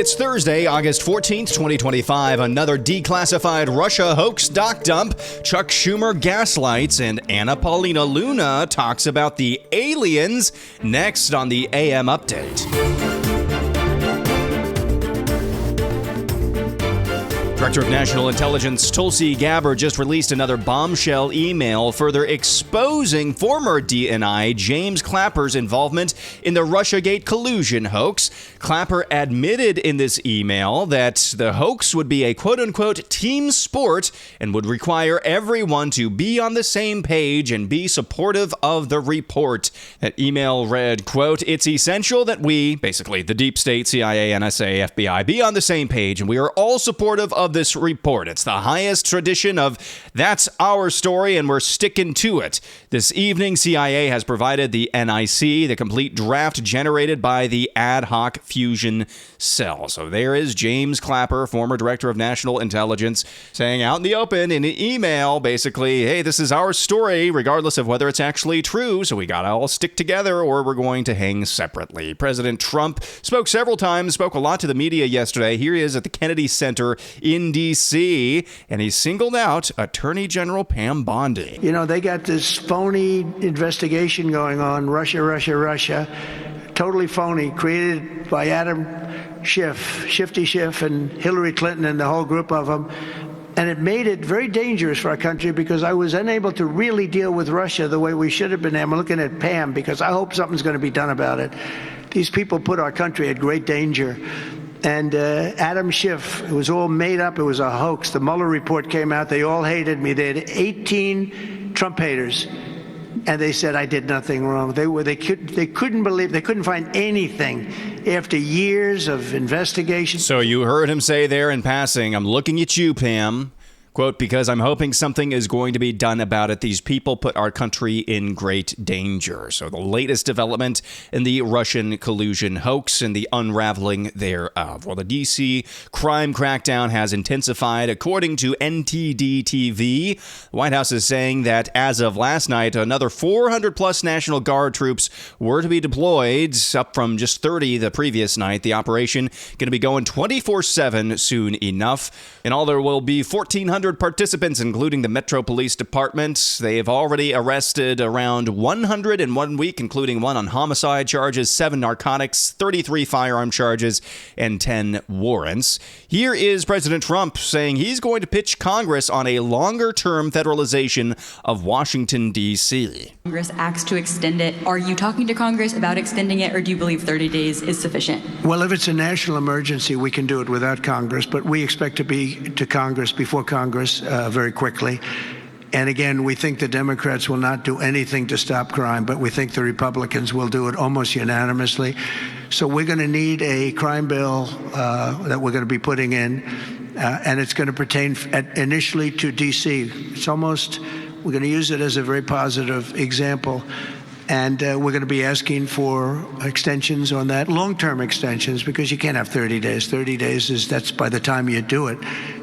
It's Thursday, August 14th, 2025. Another declassified Russia hoax doc dump. Chuck Schumer gaslights, and Anna Paulina Luna talks about the aliens next on the AM Update. Director of National Intelligence Tulsi Gabbard just released another bombshell email further exposing former DNI James Clapper's involvement in the Russiagate collusion hoax. Clapper admitted in this email that the hoax would be a quote-unquote team sport and would require everyone to be on the same page and be supportive of the report. That email read, quote, "It's essential that we, basically the deep state, CIA, NSA, FBI, be on the same page, and we are all supportive of this report. It's the highest tradition of that's our story and we're sticking to it. This evening, CIA has provided the NIC the complete draft generated by the ad hoc fusion cell." So there is James Clapper, former director of national intelligence, saying out in the open in an email, basically, hey, this is our story, regardless of whether it's actually true. So we got to all stick together or we're going to hang separately. President Trump spoke several times, spoke a lot to the media yesterday. Here he is at the Kennedy Center in D.C., and he singled out Attorney General Pam Bondi. You know, they got this phony investigation going on, Russia, totally phony, created by Adam Schiff, Shifty Schiff, and Hillary Clinton and the whole group of them. And it made it very dangerous for our country because I was unable to really deal with Russia the way we should have been. I'm looking at Pam because I hope something's going to be done about it. These people put our country at great danger. And Adam Schiff, it was all made up. It was a hoax. The Mueller report came out. They all hated me. They had 18 Trump haters. And they said I did nothing wrong. They couldn't believe, they couldn't find anything after years of investigation. So you heard him say there in passing, I'm looking at you, Pam. Quote, because I'm hoping something is going to be done about it. These people put our country in great danger. So the latest development in the Russian collusion hoax and the unraveling thereof. Well, the D.C. crime crackdown has intensified. According to NTD TV, the White House is saying that as of last night, another 400 plus National Guard troops were to be deployed, up from just 30 the previous night. The operation going to be going 24/7 soon enough. And all there will be 1,400 participants, including the Metro Police Department. They have already arrested around 100 in 1 week, including one on homicide charges, 7 narcotics, 33 firearm charges, and 10 warrants. Here is President Trump saying he's going to pitch Congress on a longer-term federalization of Washington, D.C. Congress acts to extend it. Are you talking to Congress about extending it, or do you believe 30 days is sufficient? Well, if it's a national emergency, we can do it without Congress, but we expect to be to Congress before Congress very quickly. And again, we think the Democrats will not do anything to stop crime, but we think the Republicans will do it almost unanimously. So we're going to need a crime bill that we're going to be putting in, and it's going to pertain initially to D.C. We're going to use it as a very positive example. And we're going to be asking for extensions on that, long-term extensions, because you can't have 30 days. 30 days that's by the time you do it.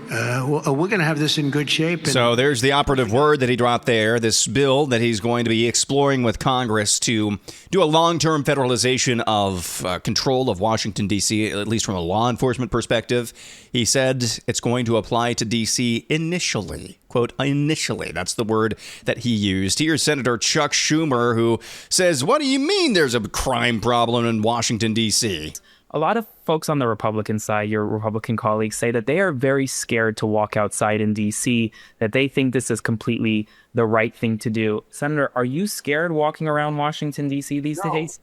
We're going to have this in good shape. So there's the operative word that he dropped there, this bill that he's going to be exploring with Congress to do a long-term federalization of control of Washington, D.C., at least from a law enforcement perspective. He said it's going to apply to D.C. initially. Quote, initially. That's the word that he used. Here's Senator Chuck Schumer, who says, what do you mean there's a crime problem in Washington, D.C.? A lot of folks on the Republican side, your Republican colleagues, say that they are very scared to walk outside in D.C., that they think this is completely the right thing to do. Senator, are you scared walking around Washington, D.C. these days?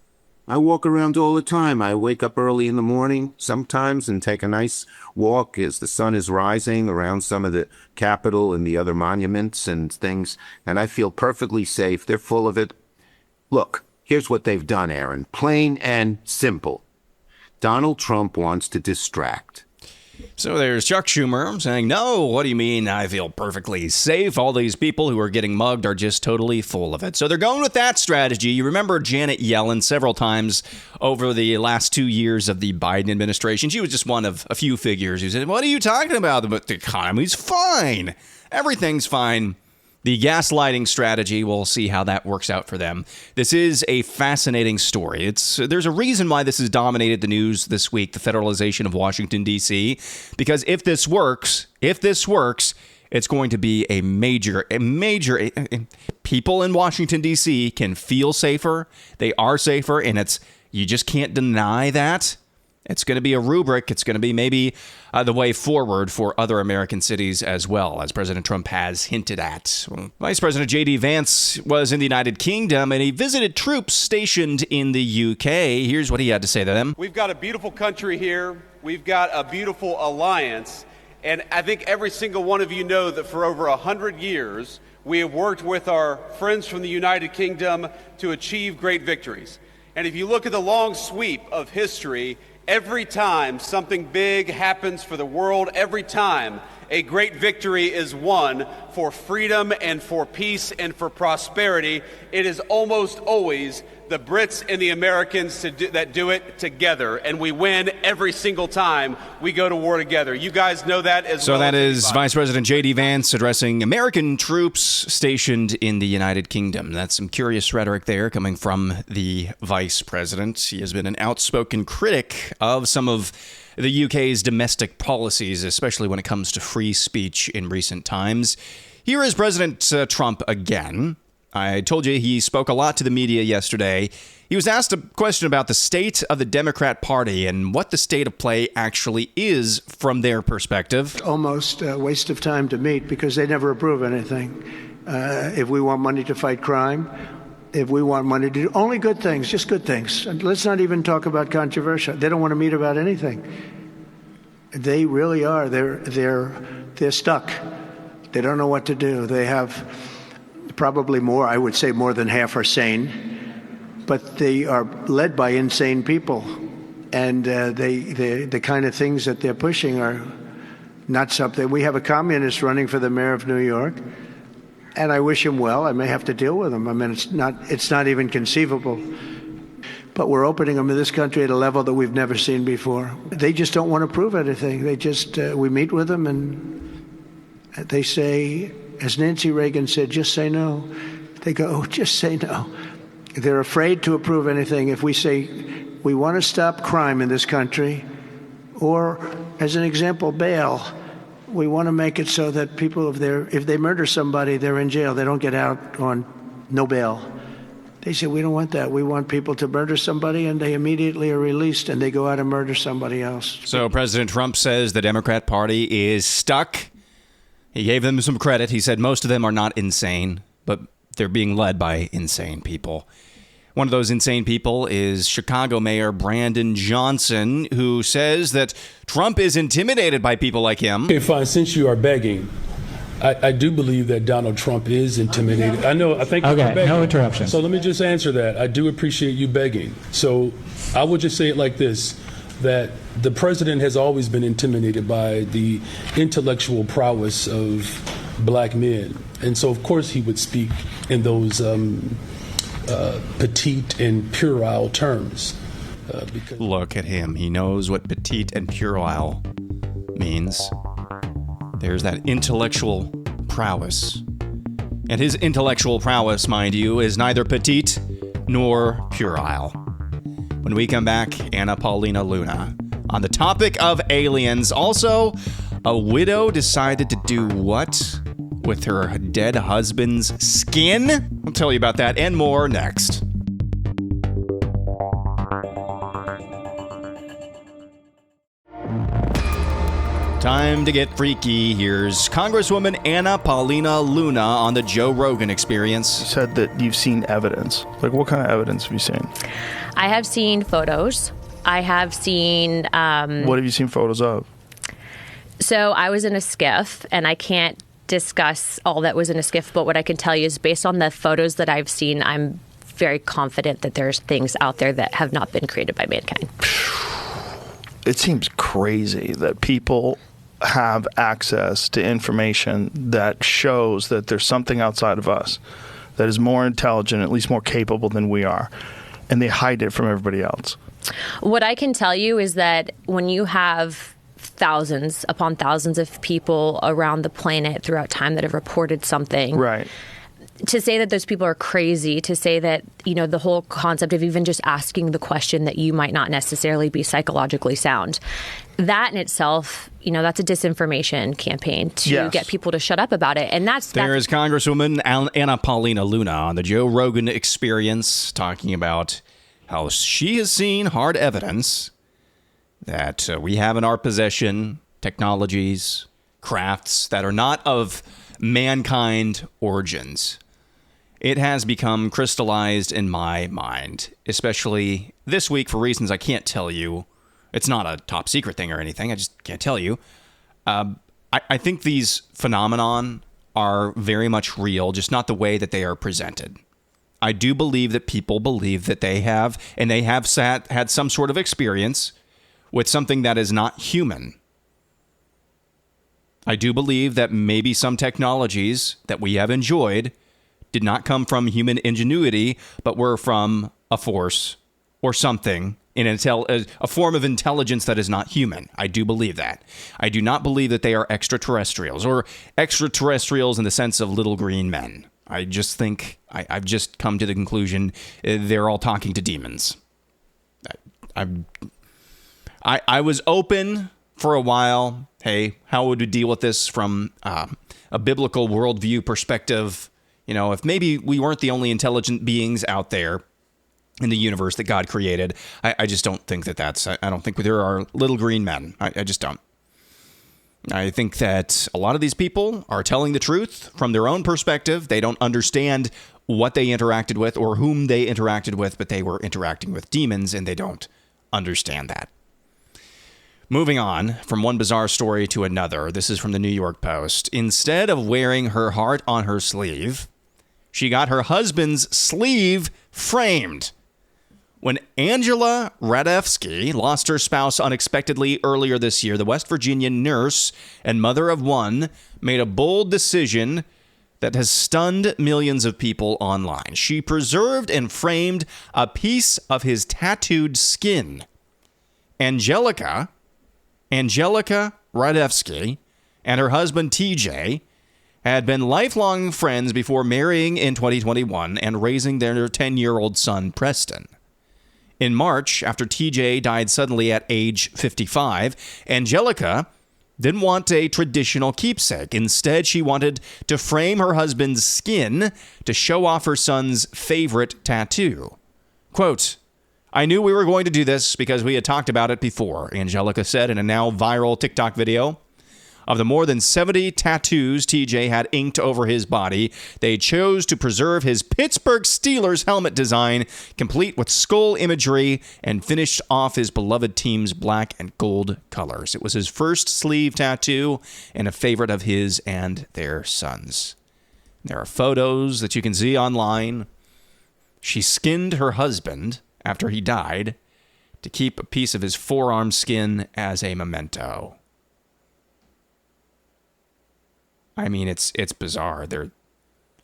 I walk around all the time. I wake up early in the morning sometimes and take a nice walk as the sun is rising around some of the Capitol and the other monuments and things, and I feel perfectly safe. They're full of it. Look, here's what they've done, Aaron. Plain and simple. Donald Trump wants to distract. So there's Chuck Schumer saying, no, what do you mean I feel perfectly safe? All these people who are getting mugged are just totally full of it. So they're going with that strategy. You remember Janet Yellen several times over the last 2 years of the Biden administration. She was just one of a few figures who said, what are you talking about? But the economy's fine. Everything's fine. The gaslighting strategy, we'll see how that works out for them. This is a fascinating story. There's a reason why this has dominated the news this week, the federalization of Washington, D.C., because if this works, it's going to be a major, people in Washington, D.C. can feel safer. They are safer, and you just can't deny that. It's going to be a rubric. It's going to be maybe the way forward for other American cities as well, as President Trump has hinted at. Vice President J.D. Vance was in the United Kingdom, and he visited troops stationed in the U.K. Here's what he had to say to them. We've got a beautiful country here. We've got a beautiful alliance. And I think every single one of you know that for over 100 years, we have worked with our friends from the United Kingdom to achieve great victories. And if you look at the long sweep of history, every time something big happens for the world, every time a great victory is won for freedom and for peace and for prosperity, it is almost always the Brits and the Americans that do it together. And we win every single time we go to war together. You guys know that as well. So that is Vice President J.D. Vance addressing American troops stationed in the United Kingdom. That's some curious rhetoric there coming from the Vice President. He has been an outspoken critic of some of the UK's domestic policies, especially when it comes to free speech in recent times. Here is President Trump again. I told you he spoke a lot to the media yesterday. He was asked a question about the state of the Democrat Party and what the state of play actually is from their perspective. Almost a waste of time to meet because they never approve anything. If we want money to fight crime, if we want money to do only good things, just good things. And let's not even talk about controversial. They don't want to meet about anything. They really are. They're stuck. They don't know what to do. They have probably more, I would say more than half are sane, but they are led by insane people. And the kind of things that they're pushing are not something. We have a communist running for the mayor of New York, and I wish him well. I may have to deal with him. I mean, it's not even conceivable. But we're opening them in this country at a level that we've never seen before. They just don't want to prove anything. They just, we meet with them and they say, as Nancy Reagan said, just say no. They go, oh, just say no. They're afraid to approve anything. If we say we want to stop crime in this country, or as an example, bail, we want to make it so that people, if they murder somebody, they're in jail. They don't get out on no bail. They say, we don't want that. We want people to murder somebody and they immediately are released and they go out and murder somebody else. So President Trump says the Democrat Party is stuck. He gave them some credit. He said most of them are not insane, but they're being led by insane people. One of those insane people is Chicago Mayor Brandon Johnson, who says that Trump is intimidated by people like him. Okay, fine. Since you are begging, I do believe that Donald Trump is intimidated. I think you're begging. No interruption. So let me just answer that. I do appreciate you begging. So I would just say it like this, that the president has always been intimidated by the intellectual prowess of black men. And so, of course, he would speak in those petite and puerile terms. Because look at him. He knows what petite and puerile means. There's that intellectual prowess. And his intellectual prowess, mind you, is neither petite nor puerile. When we come back, Anna Paulina Luna. On the topic of aliens, also, a widow decided to do what with her dead husband's skin? I'll tell you about that and more next. Time to get freaky. Here's Congresswoman Anna Paulina Luna on the Joe Rogan Experience. You said that you've seen evidence. Like, what kind of evidence have you seen? I have seen photos. I have seen... what have you seen photos of? So I was in a skiff, and I can't discuss all that was in a skiff, but what I can tell you is based on the photos that I've seen, I'm very confident that there's things out there that have not been created by mankind. It seems crazy that people have access to information that shows that there's something outside of us that is more intelligent, at least more capable than we are, and they hide it from everybody else. What I can tell you is that when you have thousands upon thousands of people around the planet throughout time that have reported something. Right. To say that those people are crazy, to say that, the whole concept of even just asking the question that you might not necessarily be psychologically sound, that in itself, that's a disinformation campaign to get people to shut up about it. And there is Congresswoman Anna Paulina Luna on the Joe Rogan Experience talking about how she has seen hard evidence that we have in our possession technologies, crafts that are not of mankind origins. It has become crystallized in my mind, especially this week for reasons I can't tell you. It's not a top secret thing or anything. I just can't tell you. I think these phenomenon are very much real, just not the way that they are presented. I do believe that people believe that they have, and they have had some sort of experience with something that is not human. I do believe that maybe some technologies that we have enjoyed did not come from human ingenuity, but were from a force or something in a form of intelligence that is not human. I do believe that. I do not believe that they are extraterrestrials or extraterrestrials in the sense of little green men. I just think I've just come to the conclusion they're all talking to demons. I was open for a while. Hey, how would we deal with this from a biblical worldview perspective? If maybe we weren't the only intelligent beings out there in the universe that God created, I just don't think I don't think there are little green men. I just don't. I think that a lot of these people are telling the truth from their own perspective. They don't understand what they interacted with or whom they interacted with, but they were interacting with demons and they don't understand that. Moving on from one bizarre story to another, this is from the New York Post. Instead of wearing her heart on her sleeve, she got her husband's sleeve framed. When Angela Radefsky lost her spouse unexpectedly earlier this year, the West Virginia nurse and mother of one made a bold decision that has stunned millions of people online. She preserved and framed a piece of his tattooed skin. Angelica Radefsky and her husband TJ had been lifelong friends before marrying in 2021 and raising their 10-year-old son, Preston. In March, after TJ died suddenly at age 55, Angelica didn't want a traditional keepsake. Instead, she wanted to frame her husband's skin to show off her son's favorite tattoo. Quote, "I knew we were going to do this because we had talked about it before," Angelica said in a now viral TikTok video. Of the more than 70 tattoos TJ had inked over his body, they chose to preserve his Pittsburgh Steelers helmet design, complete with skull imagery, and finished off his beloved team's black and gold colors. It was his first sleeve tattoo and a favorite of his and their sons. There are photos that you can see online. She skinned her husband after he died to keep a piece of his forearm skin as a memento. I mean, it's bizarre.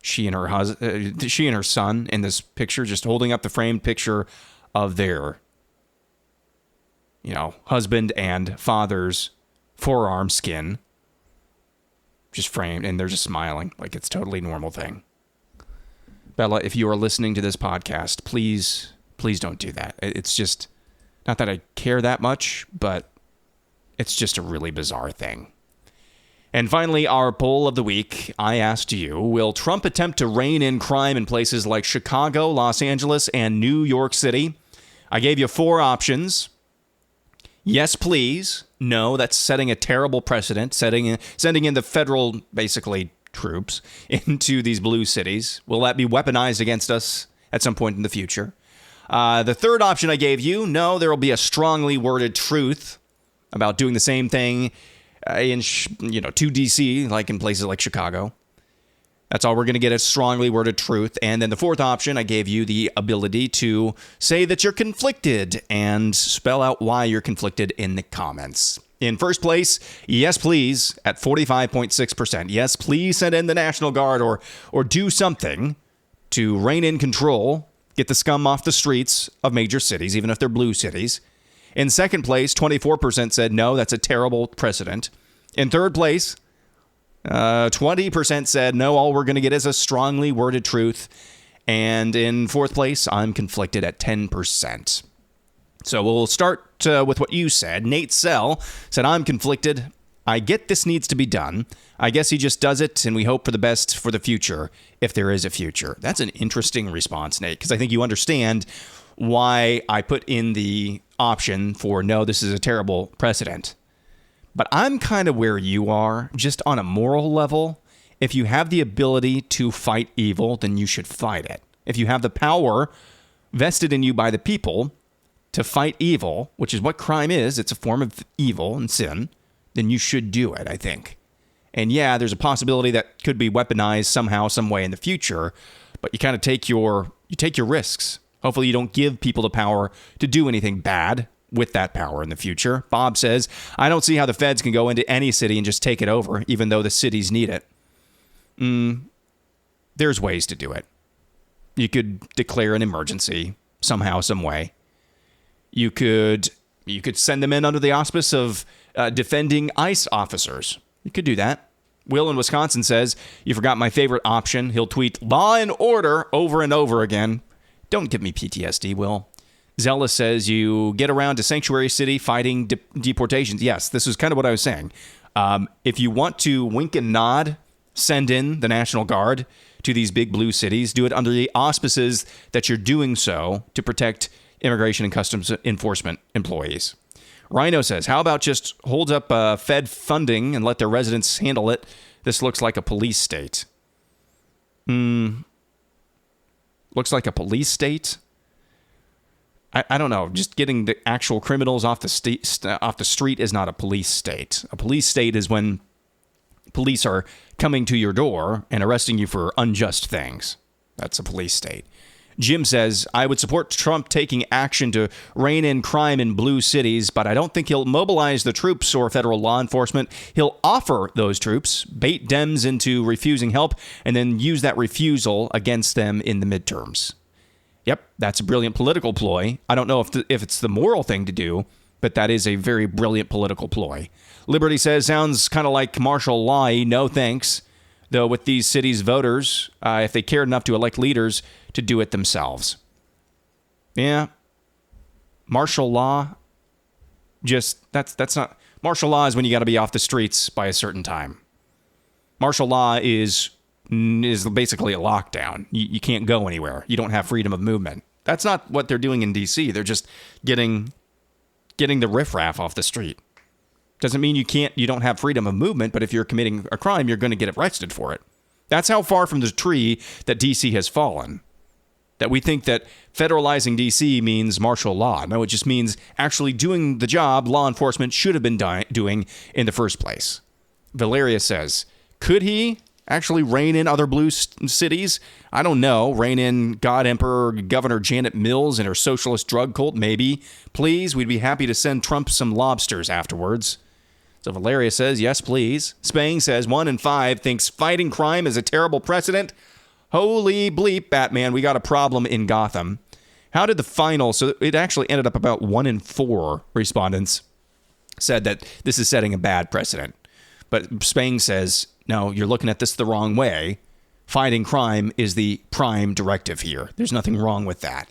She and her son in this picture, just holding up the framed picture of their, husband and father's forearm skin, just framed, and they're just smiling like it's a totally normal thing. Bella, if you are listening to this podcast, please don't do that. It's just not that I care that much, but it's just a really bizarre thing. And finally, our poll of the week. I asked you, will Trump attempt to rein in crime in places like Chicago, Los Angeles, and New York City? I gave you 4 options. Yes, please. No, that's setting a terrible precedent, sending in the federal, basically, troops into these blue cities. Will that be weaponized against us at some point in the future? The third option I gave you, no, there will be a strongly worded truth about doing the same thing to D.C., like in places like Chicago. That's all we're going to get, a strongly worded truth. And then the fourth option, I gave you the ability to say that you're conflicted and spell out why you're conflicted in the comments. In first place, yes, please, at 45.6%. Yes, please send in the National Guard or do something to rein in control, get the scum off the streets of major cities, even if they're blue cities. In second place, 24% said no, that's a terrible precedent. In third place, 20% said no, all we're going to get is a strongly worded truth. And in fourth place, I'm conflicted at 10%. So we'll start with what you said. Nate Sell said, I'm conflicted. I get this needs to be done. I guess he just does it, and we hope for the best for the future, if there is a future. That's an interesting response, Nate, because I think you understand why I put in the option for no, this is a terrible precedent. But I'm kind of where you are, just on a moral level. If you have the ability to fight evil, then you should fight it. If you have the power vested in you by the people to fight evil, which is what crime is, it's a form of evil and sin, then you should do it, I think. And yeah, there's a possibility that could be weaponized somehow, some way in the future, but you kind of take your risks. Hopefully you don't give people the power to do anything bad with that power in the future. Bob says, I don't see how the feds can go into any city and just take it over, even though the cities need it. There's ways to do it. You could declare an emergency somehow, some way. You could send them in under the auspice of defending ICE officers. You could do that. Will in Wisconsin says, you forgot my favorite option. He'll tweet law and order over and over again. Don't give me PTSD, Will. Zella says you get around to sanctuary city fighting deportations. Yes, this is kind of what I was saying. If you want to wink and nod, send in the National Guard to these big blue cities, do it under the auspices that you're doing so to protect immigration and customs enforcement employees. Rhino says, how about just hold up Fed funding and let their residents handle it? This looks like a police state. Looks like a police state? I don't know. Just getting the actual criminals off the street is not a police state. A police state is when police are coming to your door and arresting you for unjust things. That's a police state. Jim says, I would support Trump taking action to rein in crime in blue cities, but I don't think he'll mobilize the troops or federal law enforcement. He'll offer those troops, bait Dems into refusing help, and then use that refusal against them in the midterms. Yep, that's a brilliant political ploy. I don't know if it's the moral thing to do, but that is a very brilliant political ploy. Liberty says, sounds kind of like martial law. No thanks. Though with these cities' voters, if they cared enough to elect leaders, to do it themselves. Yeah. Martial law, that's not... Martial law is when you got to be off the streets by a certain time. Martial law is basically a lockdown. You can't go anywhere. You don't have freedom of movement. That's not what they're doing in D.C. They're just getting the riffraff off the street. Doesn't mean you don't have freedom of movement, but if you're committing a crime, you're going to get arrested for it. That's how far from the tree that D.C. has fallen. That we think that federalizing D.C. means martial law. No, it just means actually doing the job law enforcement should have been doing in the first place. Valeria says, could he actually rein in other blue cities? I don't know. Rein in God Emperor Governor Janet Mills and her socialist drug cult? Maybe. Please, we'd be happy to send Trump some lobsters afterwards. So Valeria says, yes, please. Spang says 1 in 5 thinks fighting crime is a terrible precedent. Holy bleep, Batman, we got a problem in Gotham. How did the final, so it actually ended up about 1 in 4 respondents said that this is setting a bad precedent. But Spang says, no, you're looking at this the wrong way. Fighting crime is the prime directive here. There's nothing wrong with that.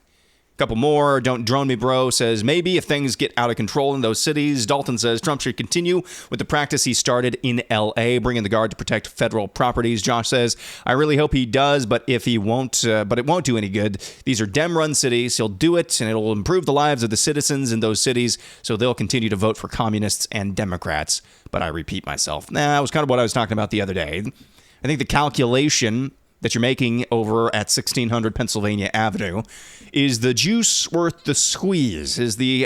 Couple more. Don't drone me, bro. Says, maybe if things get out of control in those cities. Dalton says Trump should continue with the practice he started in L.A., bringing the guard to protect federal properties. Josh says, I really hope he does, but it won't do any good. These are Dem-run cities. He'll do it, and it'll improve the lives of the citizens in those cities, so they'll continue to vote for communists and Democrats. But I repeat myself. That was kind of what I was talking about the other day. I think the calculation that you're making over at 1600 Pennsylvania Avenue is the juice worth the squeeze? Is the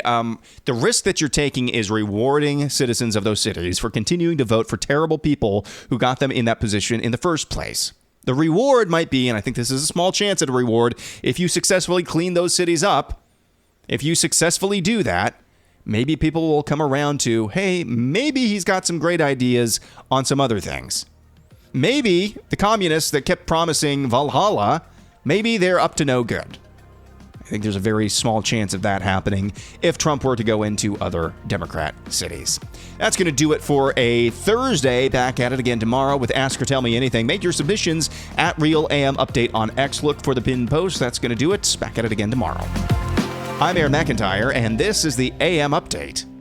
risk that you're taking is rewarding citizens of those cities for continuing to vote for terrible people who got them in that position in the first place? The reward might be, and I think this is a small chance at a reward, if you successfully clean those cities up. If you successfully do that, maybe people will come around to, hey, maybe he's got some great ideas on some other things. Maybe the communists that kept promising Valhalla, maybe they're up to no good. think there's a very small chance of that happening if Trump were to go into other Democrat cities. That's going to do it for a Thursday. Back at it again tomorrow with Ask or Tell Me Anything. Make your submissions at Real AM Update on X. Look for the pinned post. That's going to do it. Back at it again tomorrow. I'm Aaron McIntyre, and this is the AM Update.